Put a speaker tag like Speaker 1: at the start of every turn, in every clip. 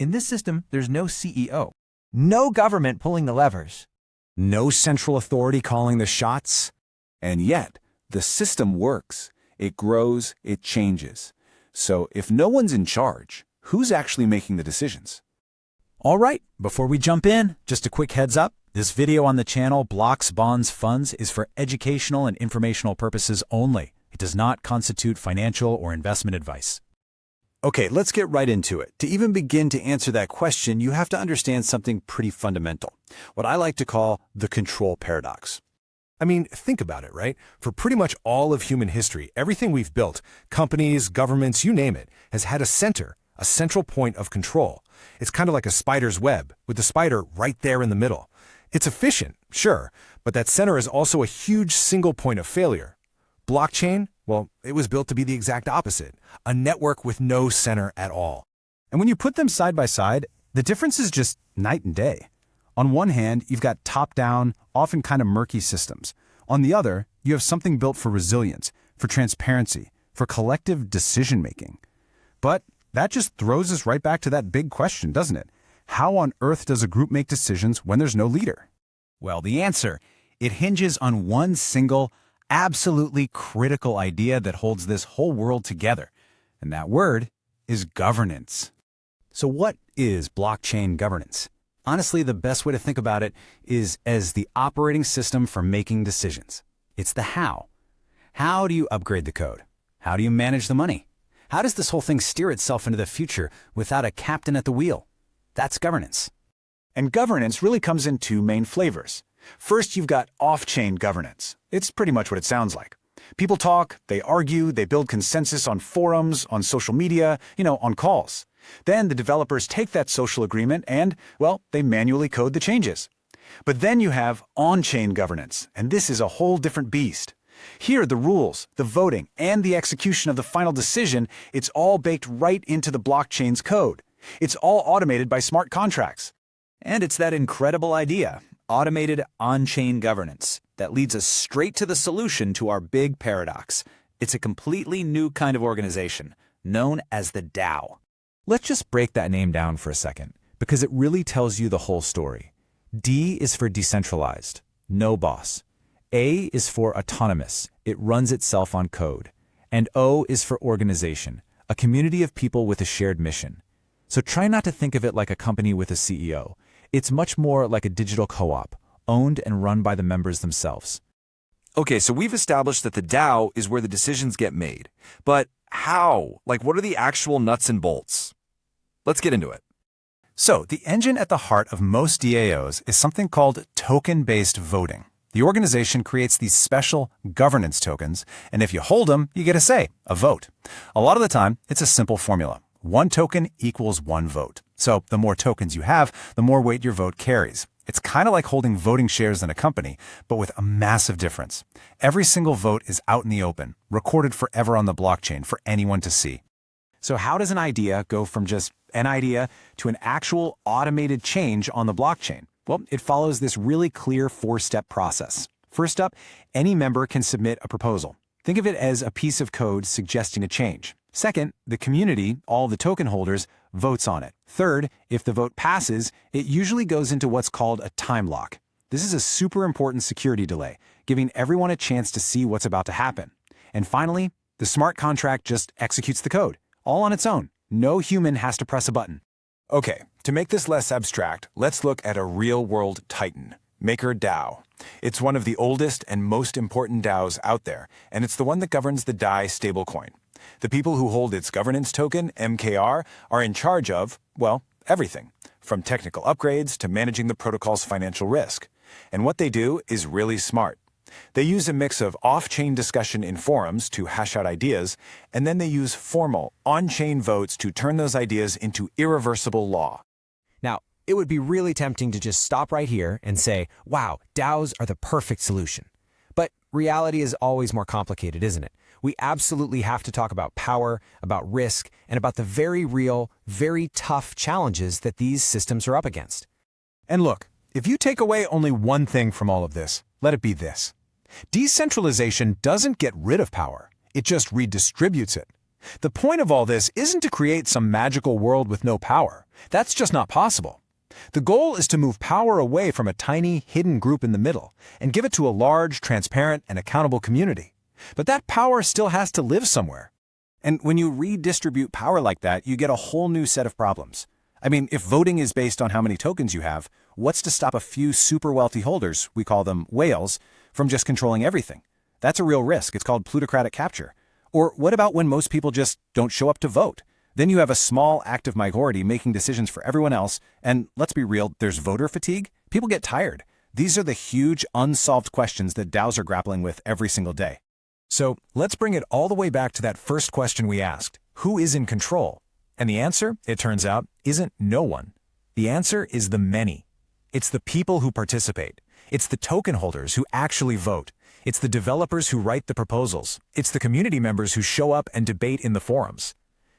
Speaker 1: In this system, there's no CEO.
Speaker 2: No government pulling the levers.
Speaker 3: No central authority calling the shots. And yet, the system works. It grows, it changes. So if no one's in charge, who's actually making the decisions?
Speaker 4: All right, before we jump in, just a quick heads up. This video on the channel, Blocks, Bonds, Funds, is for educational and informational purposes only. It does not constitute financial or investment advice.
Speaker 3: Okay, let's get right into it. To even begin to answer that question, you have to understand something pretty fundamental, what I like to call the control paradox.
Speaker 5: I mean, think about it, right? For pretty much all of human history, everything we've built, companies, governments, you name it, has had a central point of control. It's kind of like a spider's web, with the spider right there in the middle. It's efficient, sure, but that center is also a huge single point of failure. Blockchain, well, it was built to be the exact opposite, a network with no center at all.
Speaker 3: And when you put them side by side, the difference is just night and day. On one hand, you've got top-down, often kind of murky systems. On the other, you have something built for resilience, for transparency, for collective decision-making. But that just throws us right back to that big question, doesn't it? How on earth does a group make decisions when there's no leader?
Speaker 4: Well, the answer, it hinges on one single, absolutely critical idea that holds this whole world together. And that word is governance. So what is blockchain governance? Honestly, the best way to think about it is as the operating system for making decisions. It's the how. How do you upgrade the code? How do you manage the money? How does this whole thing steer itself into the future without a captain at the wheel? That's governance.
Speaker 3: And governance really comes in two main flavors. First, you've got off-chain governance. It's pretty much what it sounds like. People talk, they argue, they build consensus on forums, on social media, on calls. Then the developers take that social agreement and, well, they manually code the changes. But then you have on-chain governance, and this is a whole different beast. Here, the rules, the voting, and the execution of the final decision, it's all baked right into the blockchain's code. It's all automated by smart contracts.
Speaker 1: And it's that incredible idea, automated on-chain governance, that leads us straight to the solution to our big paradox. It's a completely new kind of organization, known as the DAO. Let's just break that name down for a second, because it really tells you the whole story. D is for decentralized, no boss. A is for autonomous, it runs itself on code. And O is for organization, a community of people with a shared mission. So try not to think of it like a company with a CEO. It's much more like a digital co-op, owned and run by the members themselves.
Speaker 6: Okay, so we've established that the DAO is where the decisions get made. But how? What are the actual nuts and bolts? Let's get into it.
Speaker 3: So, the engine at the heart of most DAOs is something called token-based voting. The organization creates these special governance tokens, and if you hold them, you get a say, a vote. A lot of the time, it's a simple formula. One token equals one vote. So the more tokens you have, the more weight your vote carries. It's kind of like holding voting shares in a company, but with a massive difference. Every single vote is out in the open, recorded forever on the blockchain for anyone to see.
Speaker 4: So how does an idea go from just an idea to an actual automated change on the blockchain? Well, it follows this really clear four-step process. First up, any member can submit a proposal. Think of it as a piece of code suggesting a change. Second, the community, all the token holders, votes on it. Third, if the vote passes, it usually goes into what's called a time lock. This is a super important security delay, giving everyone a chance to see what's about to happen. And finally, the smart contract just executes the code, all on its own. No human has to press a button.
Speaker 3: Okay, to make this less abstract, let's look at a real-world titan, MakerDAO. It's one of the oldest and most important DAOs out there, and it's the one that governs the DAI stablecoin. The people who hold its governance token, MKR, are in charge of, well, everything, from technical upgrades to managing the protocol's financial risk. And what they do is really smart. They use a mix of off-chain discussion in forums to hash out ideas, and then they use formal, on-chain votes to turn those ideas into irreversible law.
Speaker 2: Now, it would be really tempting to just stop right here and say, wow, DAOs are the perfect solution. But reality is always more complicated, isn't it? We absolutely have to talk about power, about risk, and about the very real, very tough challenges that these systems are up against.
Speaker 5: And look, if you take away only one thing from all of this, let it be this. Decentralization doesn't get rid of power. It just redistributes it.
Speaker 3: The point of all this isn't to create some magical world with no power. That's just not possible. The goal is to move power away from a tiny, hidden group in the middle and give it to a large, transparent, and accountable community. But that power still has to live somewhere.
Speaker 4: And when you redistribute power like that, you get a whole new set of problems. I mean, if voting is based on how many tokens you have, what's to stop a few super wealthy holders, we call them whales, from just controlling everything? That's a real risk. It's called plutocratic capture. Or what about when most people just don't show up to vote? Then you have a small, active minority making decisions for everyone else, and let's be real, there's voter fatigue. People get tired. These are the huge, unsolved questions that DAOs are grappling with every single day.
Speaker 3: So let's bring it all the way back to that first question we asked. Who is in control? And the answer, it turns out, isn't no one. The answer is the many. It's the people who participate. It's the token holders who actually vote. It's the developers who write the proposals. It's the community members who show up and debate in the forums.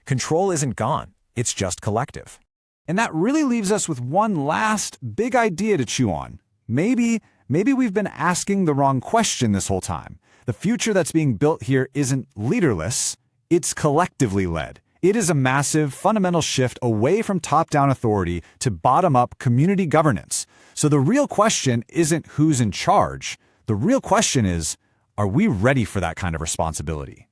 Speaker 3: Control isn't gone. It's just collective.
Speaker 1: And that really leaves us with one last big idea to chew on. Maybe we've been asking the wrong question this whole time. The future that's being built here isn't leaderless, it's collectively led. It is a massive, fundamental shift away from top-down authority to bottom-up community governance. So the real question isn't who's in charge. The real question is, are we ready for that kind of responsibility?